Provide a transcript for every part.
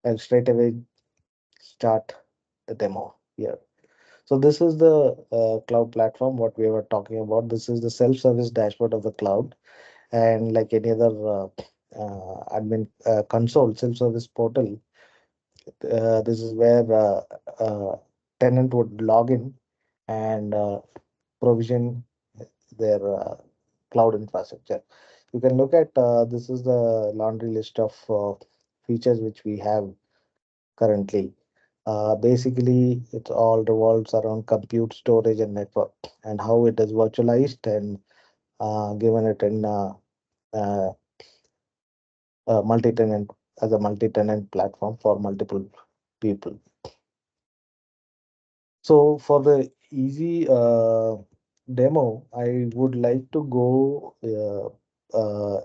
I'll straight away start the demo here. So this is the cloud platform, what we were talking about. This is the self-service dashboard of the cloud. And like any other admin console, self-service portal, this is where uh, tenant would log in and provision their cloud infrastructure. You can look at this is the laundry list of features which we have currently. Basically, it all revolves around compute, storage, and network, and how it is virtualized and given it in uh, multi-tenant as a multi-tenant platform for multiple people. So for the easy demo, I would like to go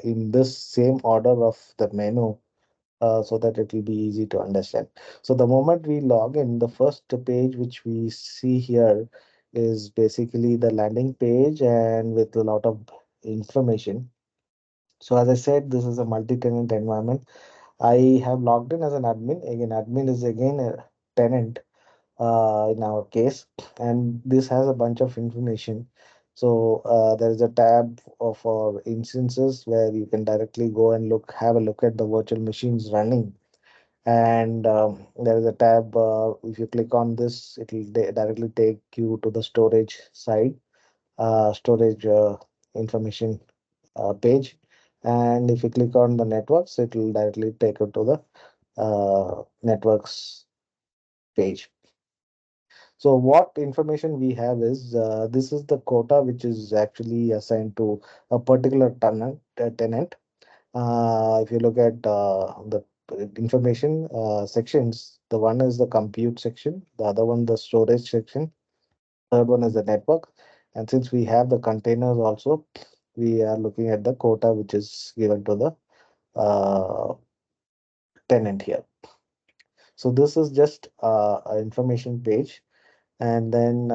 in this same order of the menu so that it will be easy to understand. So the moment we log in, the first page which we see here is basically the landing page and with a lot of information. So as I said, this is a multi-tenant environment. I have logged in as an admin. Again, admin is again a tenant in our case, and this has a bunch of information. So there is a tab of our instances where you can directly go and have a look at the virtual machines running. And there is a tab. If you click on this, it will directly take you to the storage side, storage information page. And if you click on the networks, it will directly take you to the networks page. So what information we have is this is the quota which is actually assigned to a particular tenant. If you look at the information sections, the one is the compute section, the other one the storage section, third one is the network. And since we have the containers also, we are looking at the quota which is given to the uh, tenant here. So this is just an information page. And then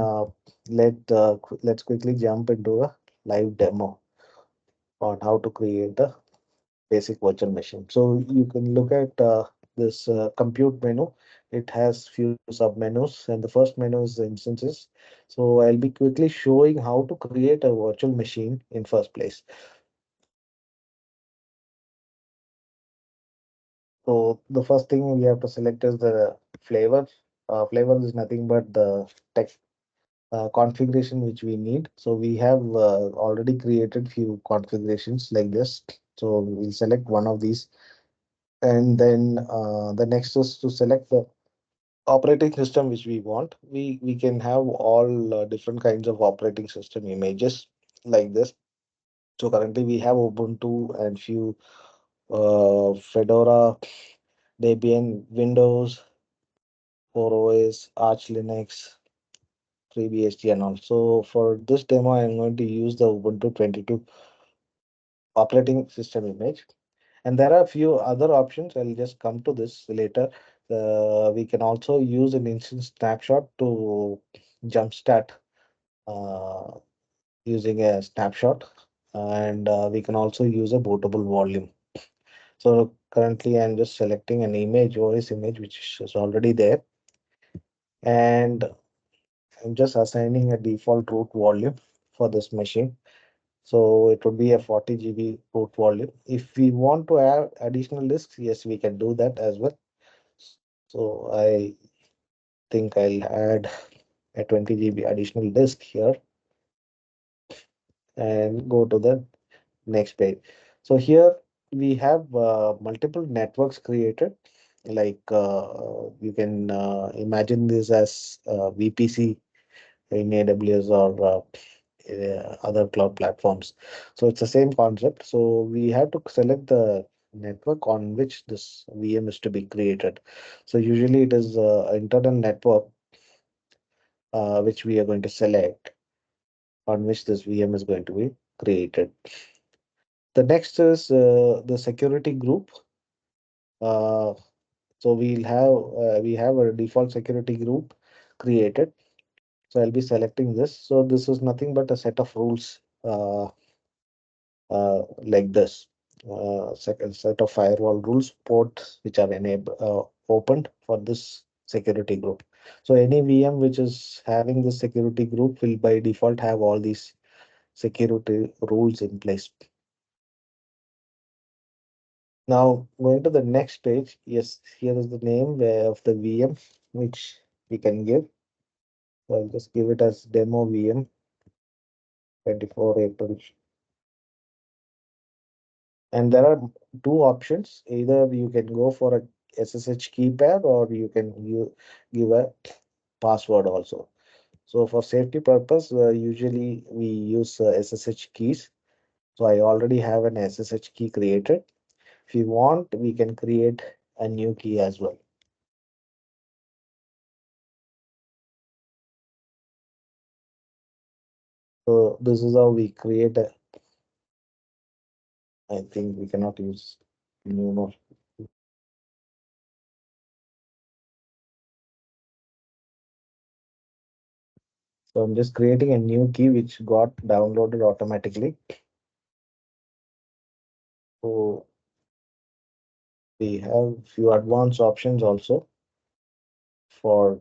let's quickly jump into a live demo on how to create a basic virtual machine. So you can look at this compute menu. It has few sub-menus, and the first menu is the instances. So I'll be quickly showing how to create a virtual machine in first place. So the first thing we have to select is the flavor. Flavor is nothing but the text configuration which we need. So we have already created few configurations like this. So we'll select one of these, and then the next is to select the operating system which we want. We can have all different kinds of operating system images like this. So currently we have Ubuntu and few Fedora, Debian, Windows, 4OS, Arch Linux, FreeBSD, and all. So for this demo, I'm going to use the Ubuntu 22 operating system image. And there are a few other options. I'll just come to this later. We can also use an instance snapshot to jumpstart uh, using a snapshot. And we can also use a bootable volume. So currently I'm just selecting an image, OS image, which is already there. And I'm just assigning a default root volume for this machine. So it would be a 40 GB root volume. If we want to add additional disks, yes, we can do that as well. So I think I'll add a 20 GB additional disk here and go to the next page. So here we have multiple networks created. Like you can imagine this as VPC in AWS or other cloud platforms. So it's the same concept. So we have to select the network on which this VM is to be created. So usually it is internal network which we are going to select on which this VM is going to be created. The next is the security group. Uh, so we have a default security group created. So I'll be selecting this. So this is nothing but a set of rules like this. Second set of firewall rules, ports which are enabled, opened for this security group. So any VM which is having this security group will by default have all these security rules in place. Now going to the next page, yes, here is the name of the VM which we can give. So I'll just give it as demo VM 24 April. And there are two options. Either you can go for a SSH keypad or you can give a password also. So for safety purpose, usually we use SSH keys. So I already have an SSH key created. If you want, we can create a new key as well. So this is how we create a, I think we cannot use new more. So I'm just creating a new key which got downloaded automatically. So we have few advanced options also for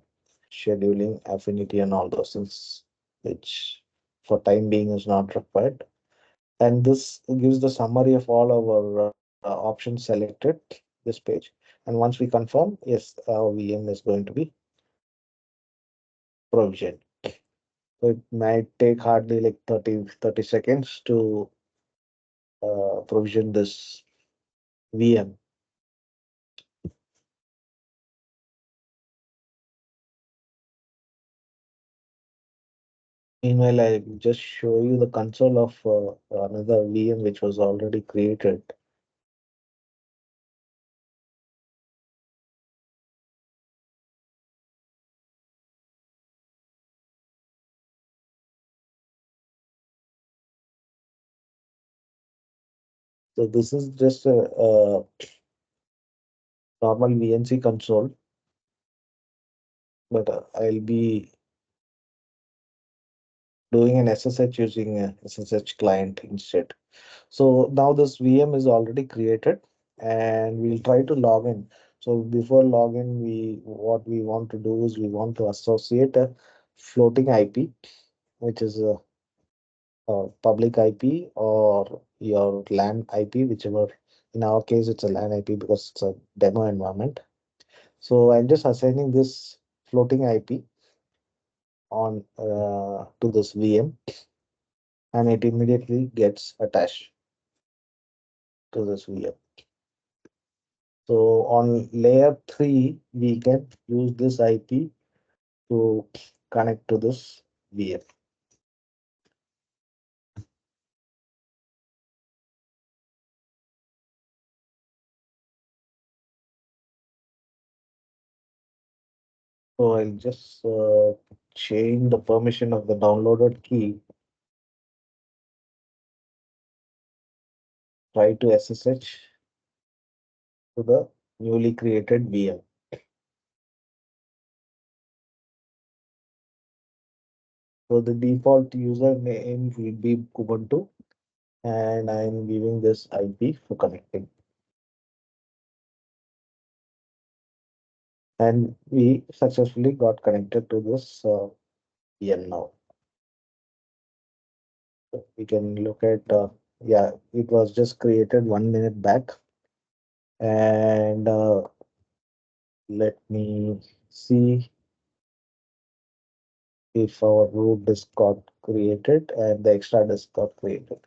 scheduling, affinity, and all those things, which for time being is not required. And this gives the summary of all our options selected, this page. And once we confirm, yes, our VM is going to be provisioned. So it might take hardly like 30 seconds to provision this VM. Meanwhile, I just show you the console of another VM which was already created. So this is just a normal VNC console, but I'll be doing an SSH using a SSH client instead. So now this VM is already created and we'll try to log in. So before login, what we want to do is we want to associate a floating IP, which is a public IP or your LAN IP, whichever. In our case, it's a LAN IP because it's a demo environment. So I'm just assigning this floating IP on to this VM, and it immediately gets attached to this VM. So on layer 3, we can use this IP to connect to this VM. So I'll just change the permission of the downloaded key, try to SSH to the newly created VM. So the default username will be Kubuntu, and I'm giving this IP for connecting. And we successfully got connected to this VM now. We can look at, yeah, it was just created 1 minute back. And let me see if our root disk got created and the extra disk got created.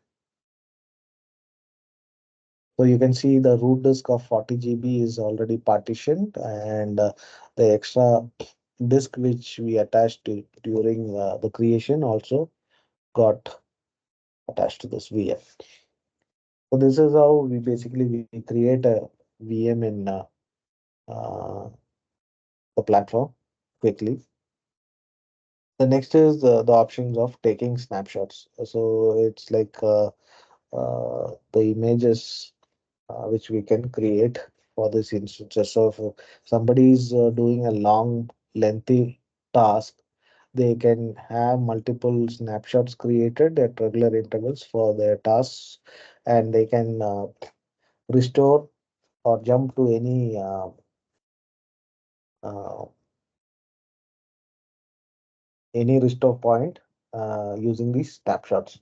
So you can see the root disk of 40 GB is already partitioned, and the extra disk which we attached to during the creation also got attached to this VM. So this is how we basically we create a VM in uh, the platform quickly. The next is the options of taking snapshots. So it's like the images which we can create for this instance. So if somebody is doing a long, lengthy task, they can have multiple snapshots created at regular intervals for their tasks, and they can restore or jump to any uh, any restore point using these snapshots.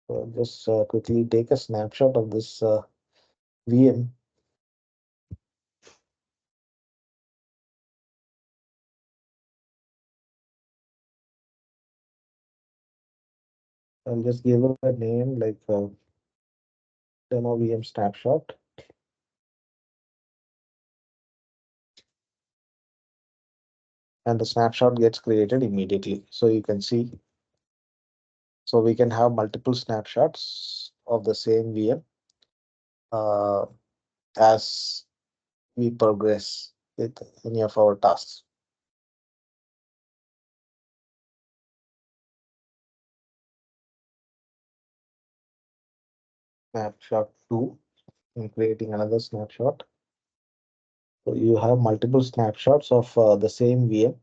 So just quickly take a snapshot of this VM. I'll just give it a name like demo VM snapshot, and the snapshot gets created immediately. So you can see, so we can have multiple snapshots of the same VM uh, as we progress with any of our tasks. Snapshot 2, and creating another snapshot. So you have multiple snapshots of the same VM,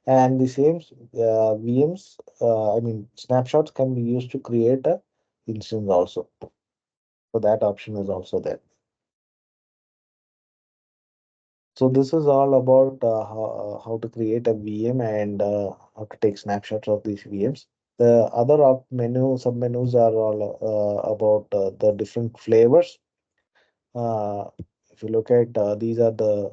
and the same VMs. I mean, snapshots can be used to create a instance also. So that option is also there. So this is all about how to create a VM and how to take snapshots of these VMs. The other submenus are all about the different flavors. Uh, if you look at these are the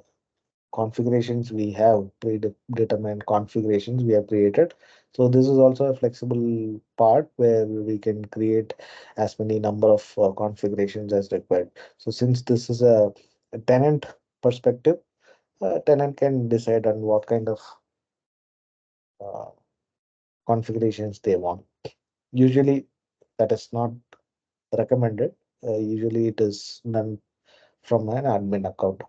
configurations we have, predetermined configurations we have created. So this is also a flexible part where we can create as many number of configurations as required. So since this is a tenant perspective, tenant can decide on what kind of uh, configurations they want. Usually that is not recommended. Usually it is done from an admin account.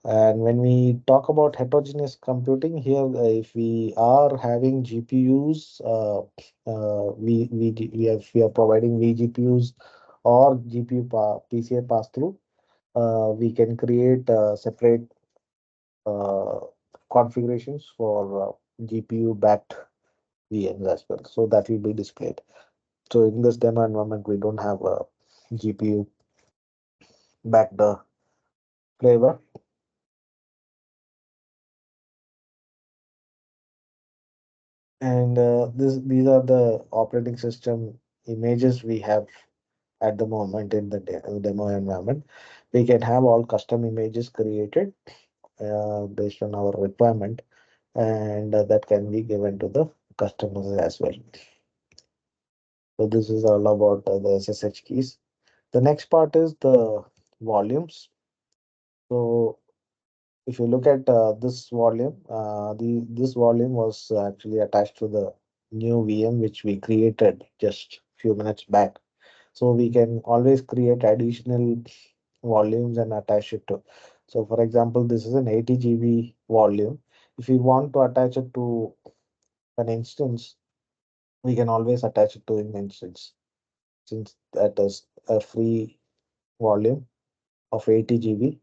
And when we talk about heterogeneous computing here, if we are having GPUs, we are providing vGPUs or PCI pass through. We can create separate uh, configurations for GPU backed VMs as well. So that will be displayed. So in this demo environment, we don't have a GPU backed flavor. And these are the operating system images we have at the moment in the demo environment. We can have all custom images created based on our requirement, and that can be given to the customers as well. So this is all about the SSH keys. The next part is the volumes. So if you look at this volume, this volume was actually attached to the new VM which we created just few minutes back. So we can always create additional volumes and attach it to. So for example, this is an 80 GB volume. If we want to attach it to an instance, we can always attach it to an instance since that is a free volume of 80 GB.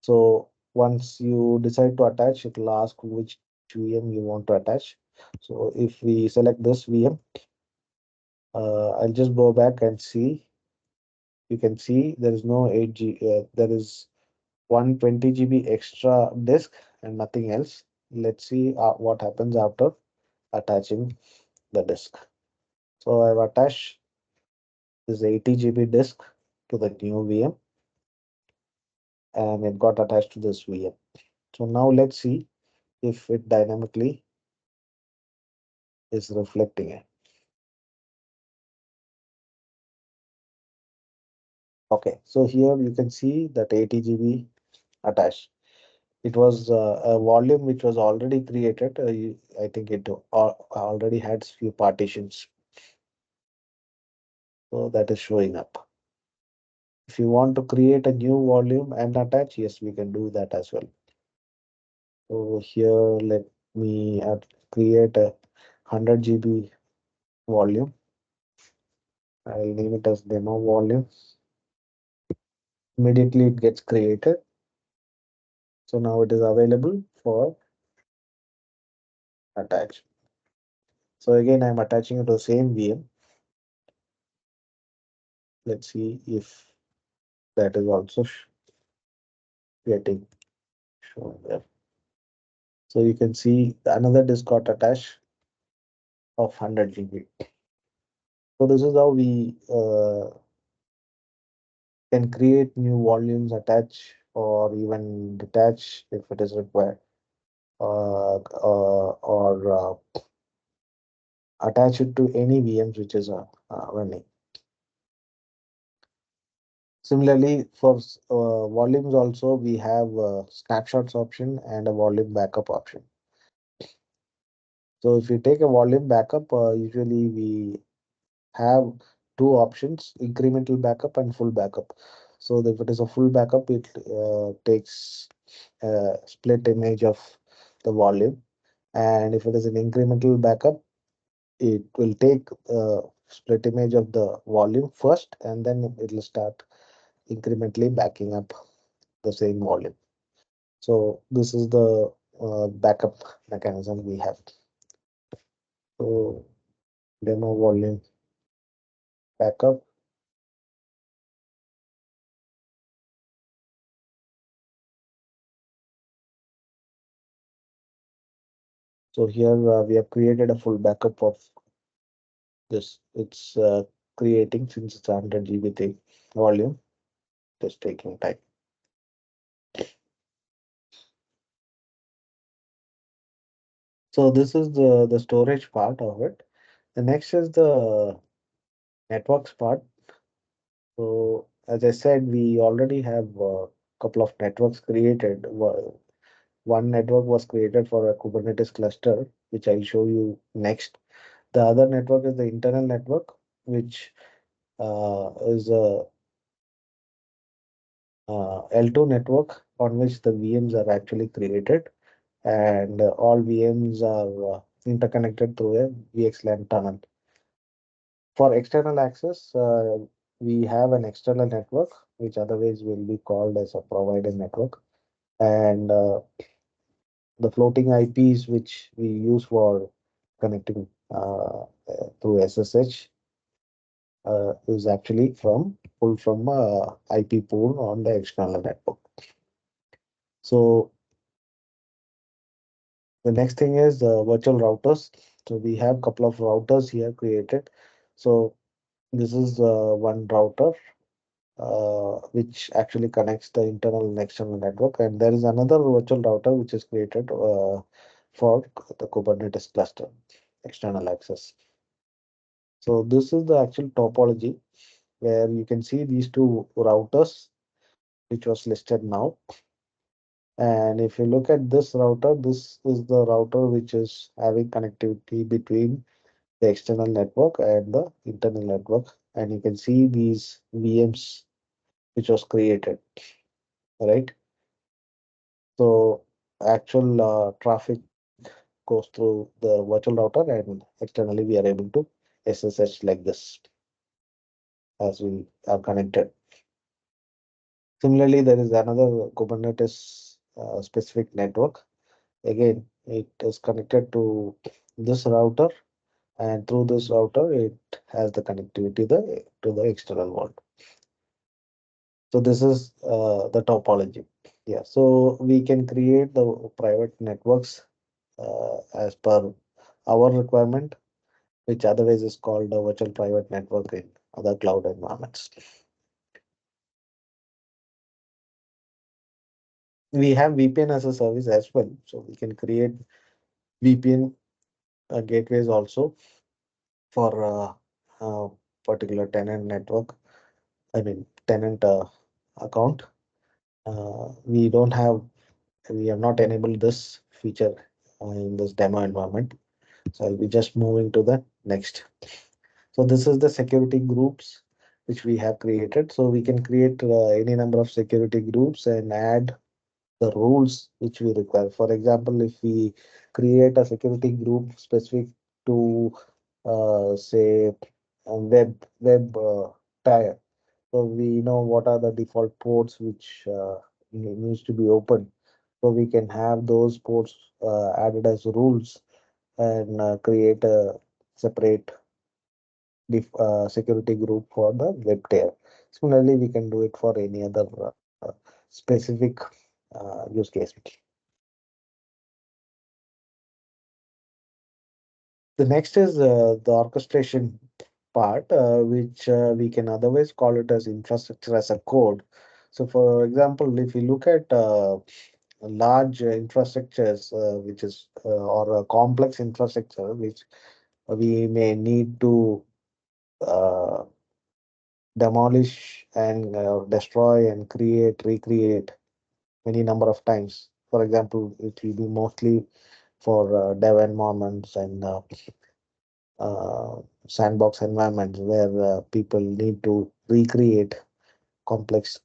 So once you decide to attach, it will ask which VM you want to attach. So if we select this VM, I'll just go back and see. You can see there is no 8 GB, there is 120 GB extra disk and nothing else. Let's see what happens after attaching the disk. So I've attached this 80 GB disk to the new VM, and it got attached to this VM. So now let's see if it dynamically is reflecting it. Okay, so here you can see that 80 GB attached. It was a volume which was already created. I think it already had few partitions, so that is showing up. If you want to create a new volume and attach, yes, we can do that as well. So here, let me create a 100 GB volume. I'll name it as demo volume. Immediately it gets created. So now it is available for attach. So again, I'm attaching it to the same VM. Let's see if that is also getting shown there. So you can see another disk got attached of 100 GB. So this is how we can create new volumes, attach or even detach if it is required, or attach it to any VMs which is running. Similarly, for volumes also, we have a snapshots option and a volume backup option. So if you take a volume backup, usually we have two options: incremental backup and full backup. So if it is a full backup, it takes a split image of the volume, and if it is an incremental backup, it will take split image of the volume first, and then it will start incrementally backing up the same volume. So this is the backup mechanism we have. So demo volume backup. So here we have created a full backup of this. It's creating, since it's 100 GB thing volume. Just taking time. So this is the storage part of it. The next is the networks part. So as I said, we already have a couple of networks created. One network was created for a Kubernetes cluster, which I'll show you next. The other network is the internal network, which is a L2 network on which the VMs are actually created, and all VMs are interconnected through a VXLAN tunnel. For external access, we have an external network, which otherwise will be called as a provider network, and the floating IPs which we use for connecting through SSH is actually pulled from IP pool on the external network. So the next thing is the virtual routers. So we have a couple of routers here created. So this is one router which actually connects the internal and external network, and there is another virtual router which is created for the Kubernetes cluster external access. So this is the actual topology where you can see these two routers which was listed now. And if you look at this router, this is the router which is having connectivity between the external network and the internal network. And you can see these VMs which was created, right? So actual traffic goes through the virtual router, and externally we are able to SSH like this as we are connected. Similarly, there is another Kubernetes specific network. Again, it is connected to this router, and through this router, it has the connectivity to the external world. So this is the topology. Yeah, so we can create the private networks as per our requirement, which otherwise is called a virtual private network in other cloud environments. We have VPN as a service as well, so we can create VPN gateways also for particular tenant network. I mean tenant account. We don't have we have not enabled this feature in this demo environment. So I'll be just moving to the next. So this is the security groups which we have created. So we can create any number of security groups and add the rules which we require. For example, if we create a security group specific to say a web tier, so we know what are the default ports which needs to be open. So we can have those ports added as rules and create a separate security group for the web tier. Similarly, we can do it for any other specific use case. The next is the orchestration part, which we can otherwise call it as infrastructure as a code. So, for example, if you look at large infrastructures, which is or a complex infrastructure, which we may need to uh, demolish and destroy and create, recreate many number of times. For example, it will be mostly for dev environments and uh, sandbox environments where people need to recreate complex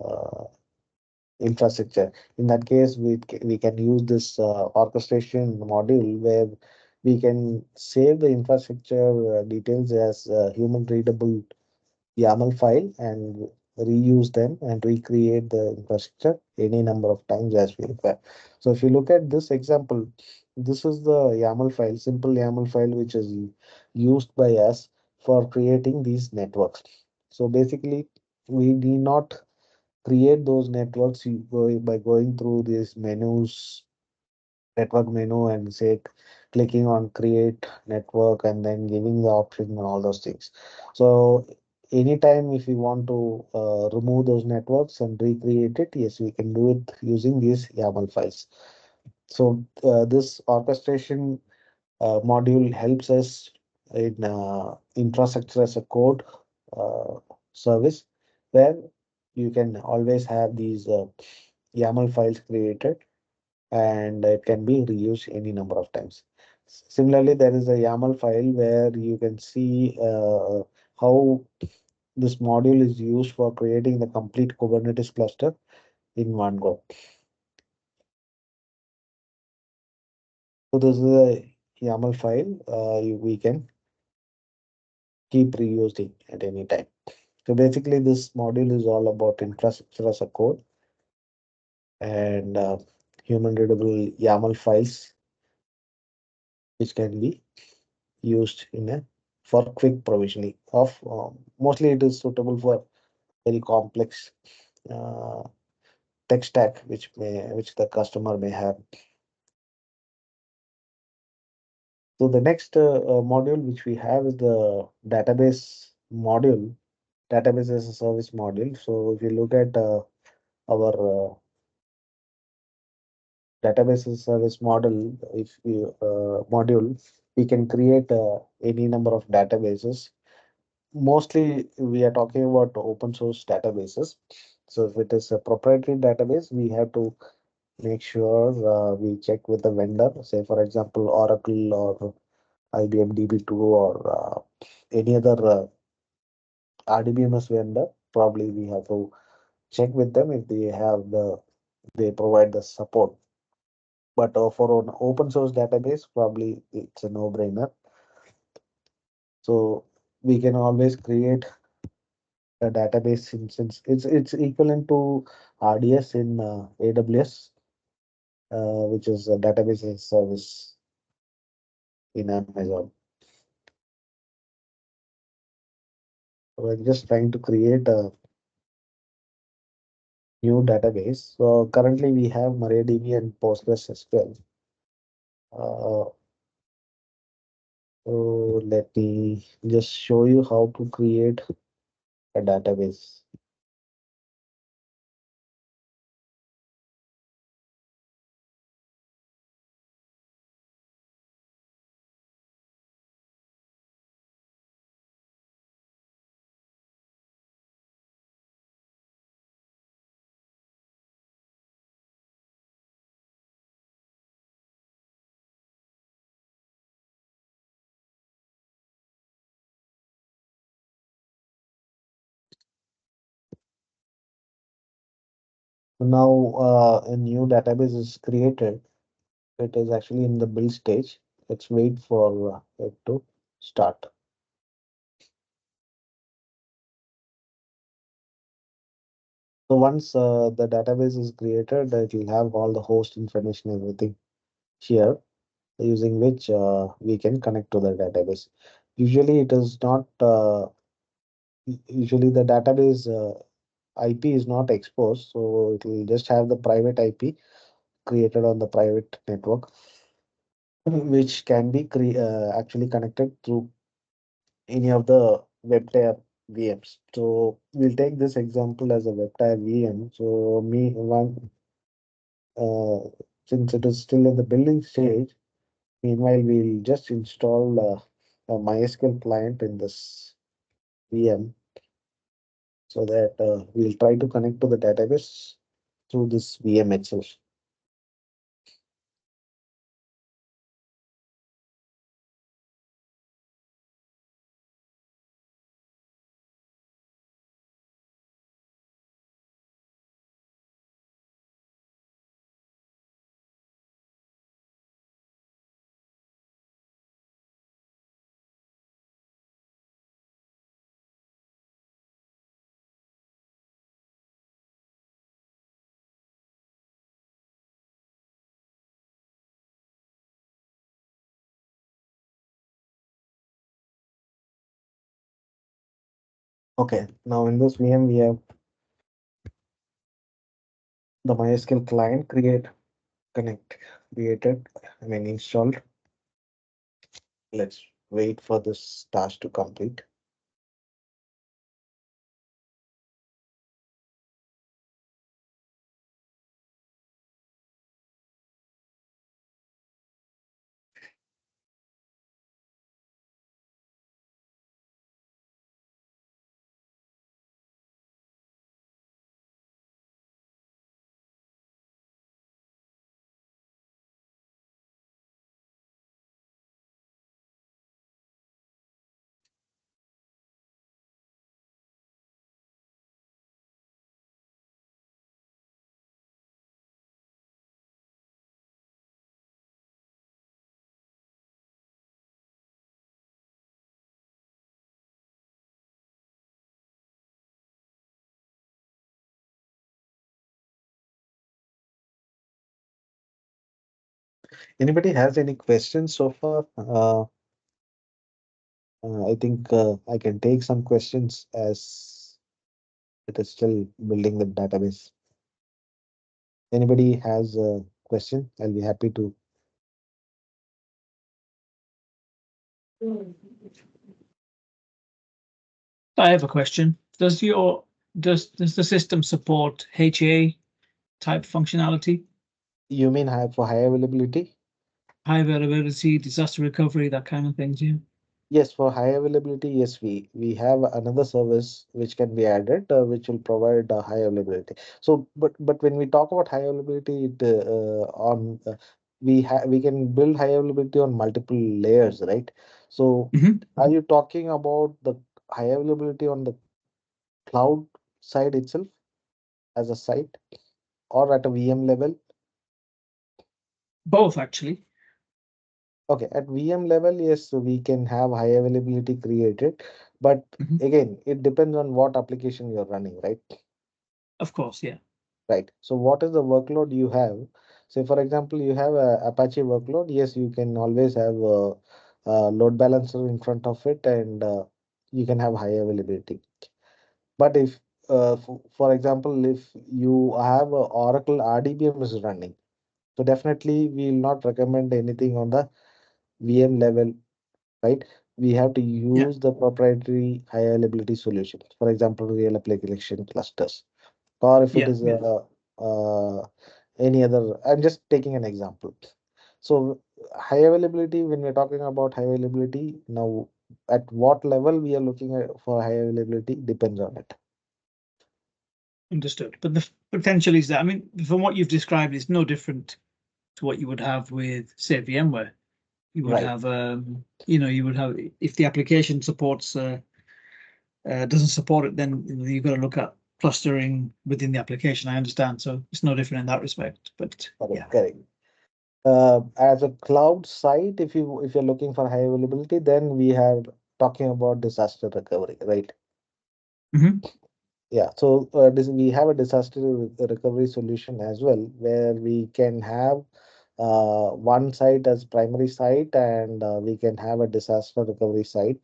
uh, infrastructure. In that case, we can use this orchestration module where we can save the infrastructure details as human readable YAML file and reuse them and recreate the infrastructure any number of times as we require. So if you look at this example, this is the YAML file, simple YAML file, which is used by us for creating these networks. So basically, we need not create those networks by going through these menus, network menu, and say clicking on create network and then giving the option and all those things. So anytime if we want to remove those networks and recreate it, yes, we can do it using these YAML files. So this orchestration module helps us in infrastructure as a code uh, service where you can always have these YAML files created and it can be reused any number of times. Similarly, there is a YAML file where you can see how this module is used for creating the complete Kubernetes cluster in one go. So this is a YAML file we can keep reusing at any time. So basically, this module is all about infrastructure as a code and human readable YAML files, which can be used in a for quick provisioning of mostly it is suitable for very complex uh, tech stack which the customer may have. So the next module which we have is the database module, database as a service module. So if you look at our database as a service model, if we module, we can create any number of databases. Mostly we are talking about open source databases. So if it is a proprietary database, we have to make sure we check with the vendor, say for example Oracle or IBM DB2 or any other RDBMS vendor. Probably we have to check with them if they provide the support. But for an open source database, probably it's a no-brainer. So we can always create a database instance. It's equivalent to RDS in AWS, which is a database as a service in Amazon. So I'm just trying to create a new database. So currently we have MariaDB and PostgreSQL. Uh, so let me just show you how to create a database. So now a new database is created. It is actually in the build stage. Let's wait for it to start. So once the database is created, it will have all the host information, everything here, using which we can connect to the database. Usually, it is not. Usually, the database IP is not exposed, so it will just have the private IP created on the private network. which can be actually connected through any of the web tier VMs. So we'll take this example as a web tier VM. So me one uh, since it is still in the building stage, meanwhile we'll just install a MySQL client in this VM so that we'll try to connect to the database through this VM itself. Okay, now in this VM we have the MySQL client connect created, I mean installed. Let's wait for this task to complete. Anybody has any questions so far? I think I can take some questions as it is still building the database. Anybody has a question? I'll be happy to. I have a question. Does the system support HA type functionality, You mean for high availability? high availability, disaster recovery, that kind of things? Yeah. Yes, for high availability, yes, we have another service which can be added, which will provide high availability. So, but when we talk about high availability, on we can build high availability on multiple layers, right? So, Hmm. are you talking about the high availability on the cloud side itself as a site or at a VM level? Both actually. Okay, at VM level, yes, we can have high availability created, but Hmm. again, it depends on what application you're running, right? Of course, yeah. Right. So what is the workload you have? Say, for example, you have a Apache workload. Yes, you can always have a load balancer in front of it, and you can have high availability. But if, for example, if you have a Oracle RDBM is running, so definitely we will not recommend anything on the VM level, right? We have to Yeah. use the proprietary high availability solutions. For example, real application clusters, or if it Yeah. is Yeah. uh, any other. I'm just taking an example. So high availability, when we're talking about high availability, now at what level we are looking at for high availability depends on it. Understood. But the potential is that, I mean, from what you've described, it's no different to what you would have with, say, VMware. You would Right. have, you would have, if the application supports, doesn't support it, then you've got to look at clustering within the application. I understand. So it's no different in that respect. But Correct. yeah. Correct. As a cloud site, if you're looking for high availability, then we are talking about disaster recovery, right? Hmm. Yeah, so we have a disaster recovery solution as well, where we can have one site as primary site, and we can have a disaster recovery site,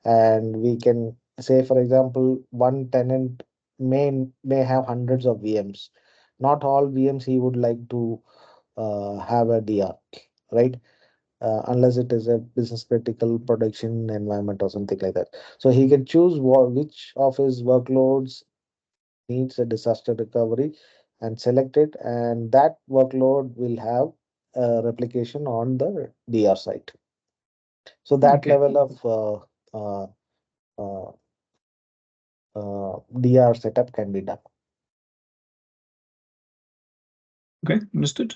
and we can say, for example, one tenant may have hundreds of VMs. Not all VMs he would like to have a DR, right? unless it is a business critical production environment or something like that. So he can choose which of his workloads needs a disaster recovery and select it, and that workload will have replication on the DR site. So that Okay. level of uh, uh, DR setup can be done. Okay. Understood.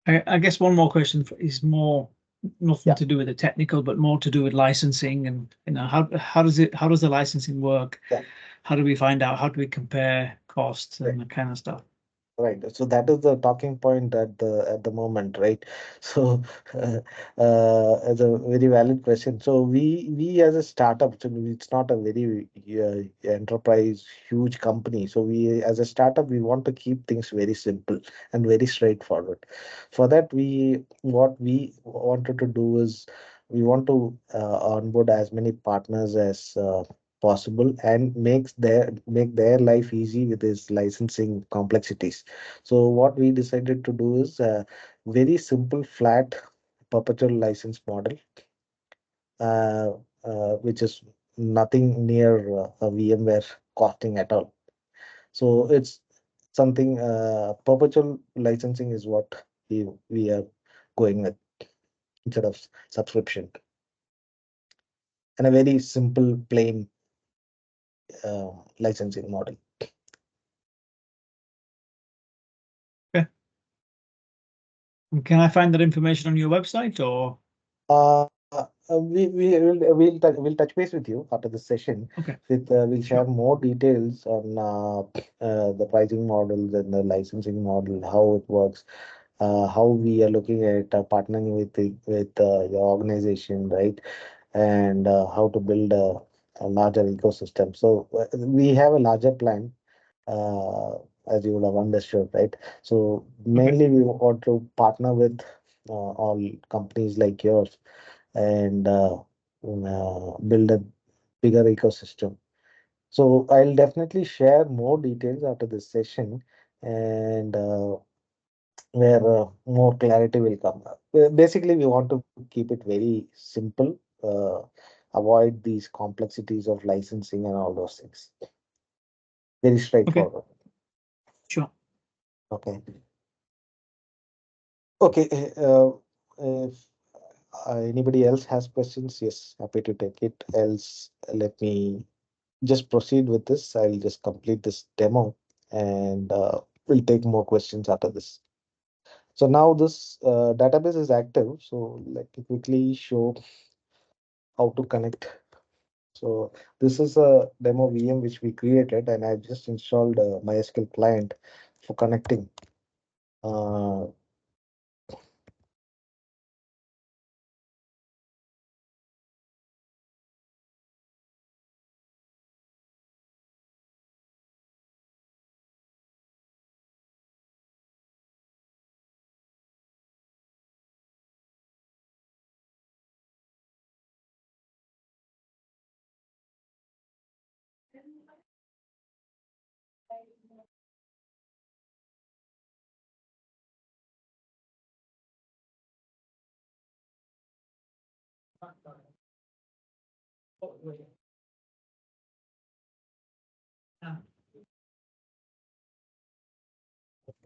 I guess one more question is more nothing Yeah, to do with the technical, but more to do with licensing and how does the licensing work? yeah. How do we find out? How do we compare costs Right. and that kind of stuff? Right. So that is the talking point at the moment, right? So uh, it's a very valid question. So we as a startup, so it's not a very enterprise huge company. So we as a startup, we want to keep things very simple and very straightforward. For that, we what we wanted to do is we want to onboard as many partners as possible and make their life easy with this licensing complexities. So what we decided to do is a very simple flat perpetual license model, uh, which is nothing near a VMware costing at all. So it's something perpetual licensing is what we are going with instead of subscription, and a very simple plain licensing model. Okay. And can I find that information on your website or? We'll touch base with you after this session. Okay. With we'll share Sure. more details on the pricing models and the licensing model, how it works, how we are looking at partnering with your organization, right? And how to build a larger ecosystem. So we have a larger plan, uh, as you would have understood, right? So Okay. mainly we want to partner with all companies like yours and build a bigger ecosystem. So I'll definitely share more details after this session, and where more clarity will come. Basically, we want to keep it very simple, avoid these complexities of licensing and all those things. Very Okay. straightforward. Sure. Okay. Okay. If anybody else has questions, yes, happy to take it. Else, let me just proceed with this. I'll just complete this demo, and we'll take more questions after this. So now this database is active. So let me quickly show how to connect. So this is a demo VM which we created, and I just installed a MySQL client for connecting. Uh,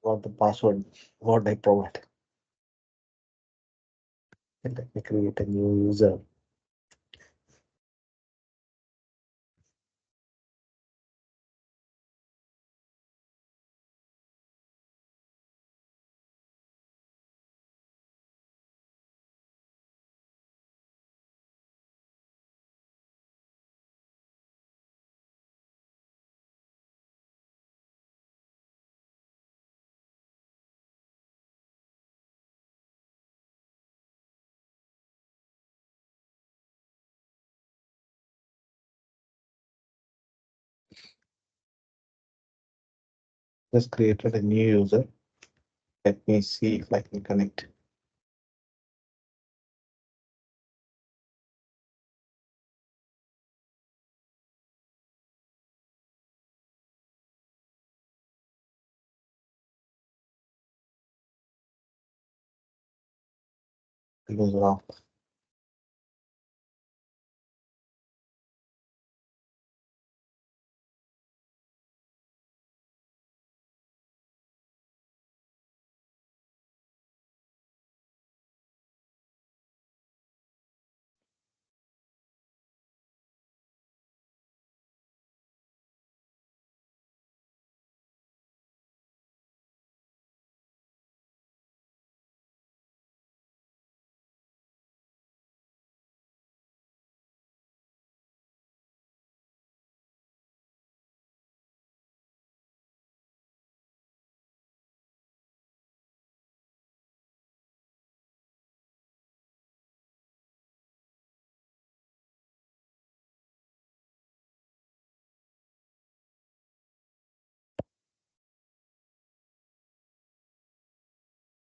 got the password what I provide. And let me create a new user. Just created a new user. Let me see if I can connect. Because,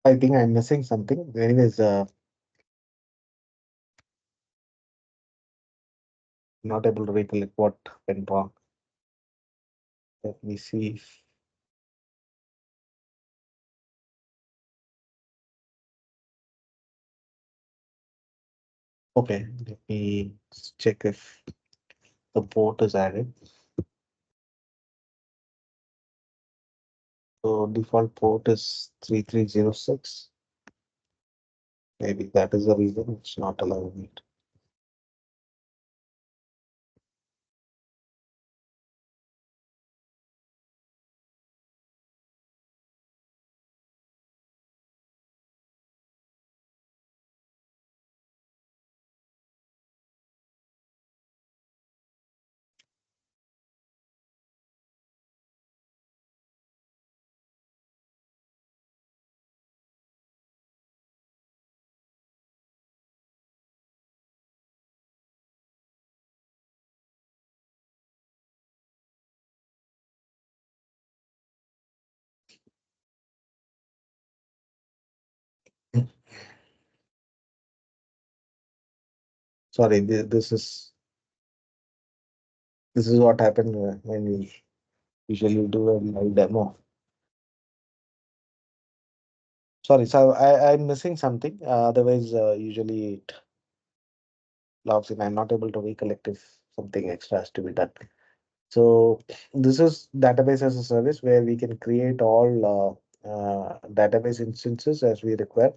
I think I'm missing something. Anyways, not able to recollect what went wrong. Let me see if, okay, let me check if the port is added. So default port is 3306. Maybe that is the reason it's not allowing it. Sorry, this is what happened when we usually do a live demo. Sorry, so I'm missing something. Otherwise, usually it logs in. I'm not able to recollect if something extra has to be done. So this is database as a service where we can create all database instances as we require.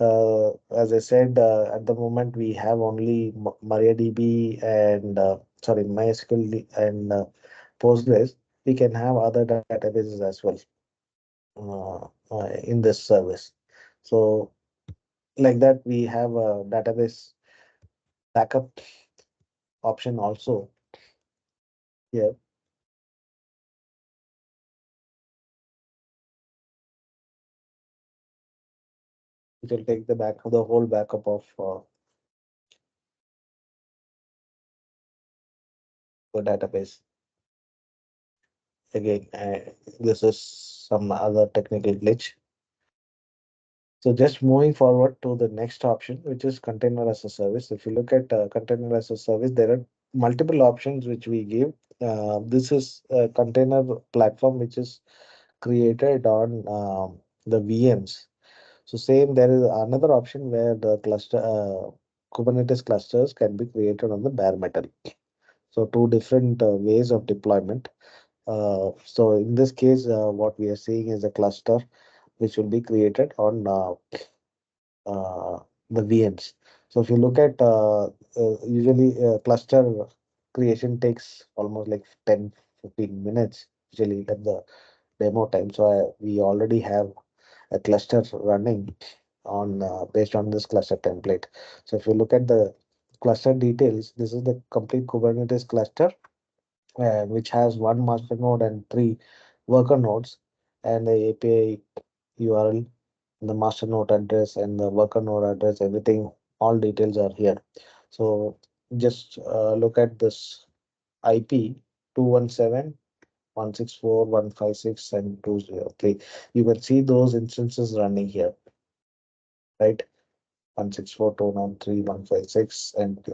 As I said, at the moment we have only MariaDB and sorry, MySQL and Postgres. We can have other databases as well in this service. So like that, we have a database backup option also here. It will take the whole backup of the database. Again, this is some other technical glitch. So just moving forward to the next option, which is container as a service. If you look at container as a service, there are multiple options which we give. This is a container platform which is created on the VMs. So same, there is another option where the Kubernetes clusters can be created on the bare metal. So two different ways of deployment. So in this case, what we are seeing is a cluster which will be created on the VMs. So if you look at usually cluster creation takes almost like 10-15 minutes usually at the demo time. So we already have a cluster running on based on this cluster template. So if you look at the cluster details, this is the complete Kubernetes cluster which has one master node and three worker nodes, and the API URL, the master node address, and the worker node address, everything, all details are here. So just look at this IP 217.164.156 and 203. You can see those instances running here, right? 164.293.156 and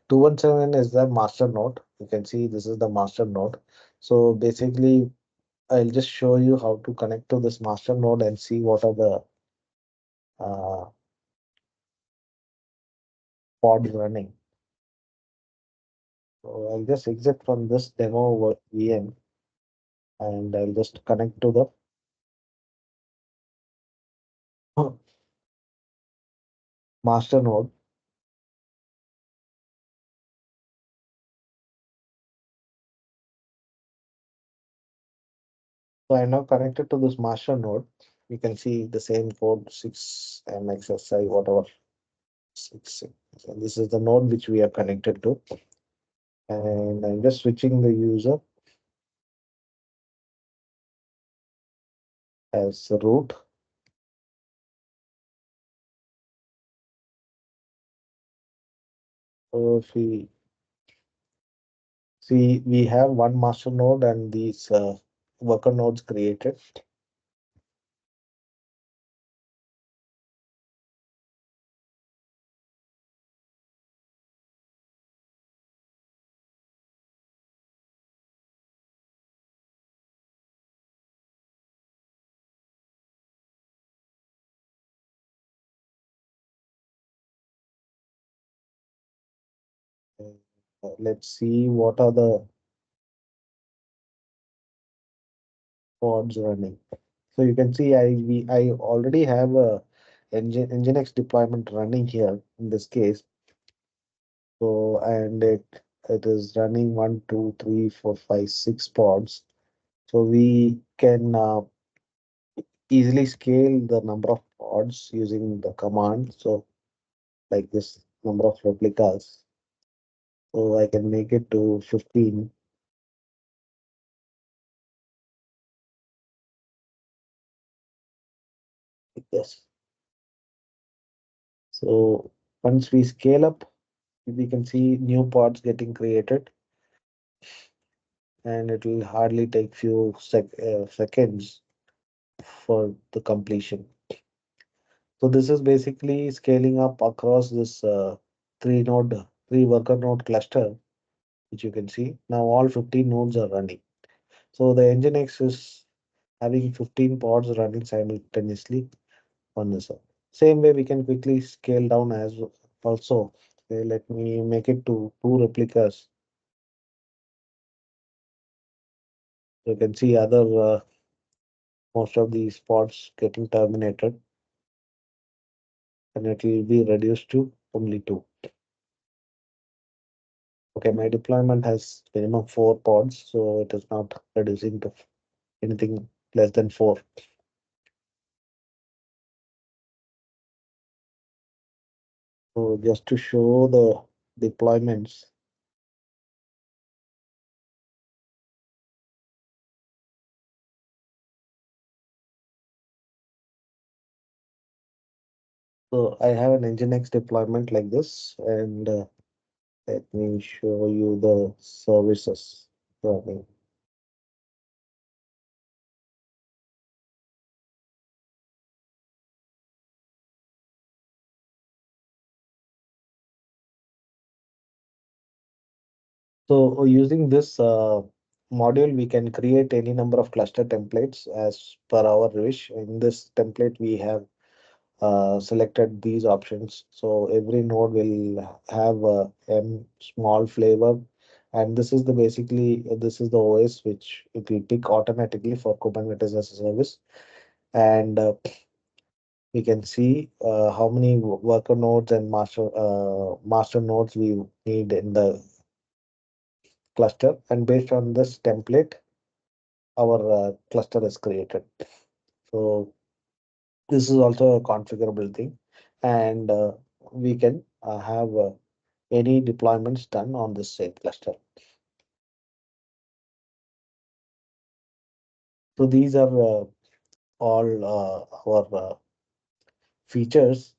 217 is the master node. You can see this is the master node. So basically, I'll just show you how to connect to this master node and see what are the uh, pods running. So I'll just exit from this demo VM and I'll just connect to the master node. So I'm now connected to this master node. You can see the same code 6MXSI, whatever. Six. So this is the node which we are connected to. And I'm just switching the user as root. So if we see, we have one master node and these worker nodes created. And, let's see what are the pods running. So you can see I already have a Nginx deployment running here in this case. So and it is running 1, 2, 3, 4, 5, 6 pods. So we can easily scale the number of pods using the command. So like this number of replicas. So I can make it to 15. Like this. So once we scale up, we can see new pods getting created, and it will hardly take few seconds for the completion. So this is basically scaling up across this three worker node cluster, which you can see. Now all 15 nodes are running. So the Nginx is having 15 pods running simultaneously on this one. Same way we can quickly scale down as also. Okay, let me make it to 2 replicas. You can see other most of these pods getting terminated, and it will be reduced to only 2. Okay, my deployment has minimum 4 pods, so it is not reducing to anything less than 4. So just to show the deployments, so I have an Nginx deployment like this, and let me show you the services running. So using this module, we can create any number of cluster templates as per our wish. In this template, we have selected these options. So every node will have a M small flavor, and this is the basically this is the OS which it will pick automatically for Kubernetes as a service. And we can see how many worker nodes and master nodes we need in the cluster, and based on this template, our cluster is created. So this is also a configurable thing, and we can have any deployments done on this same cluster. So these are all our features.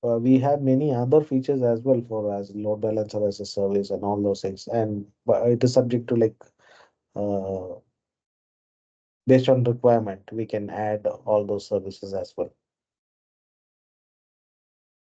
We have many other features as well for as load balancer as a service and all those things, and but it is subject to like uh, based on requirement we can add all those services as well.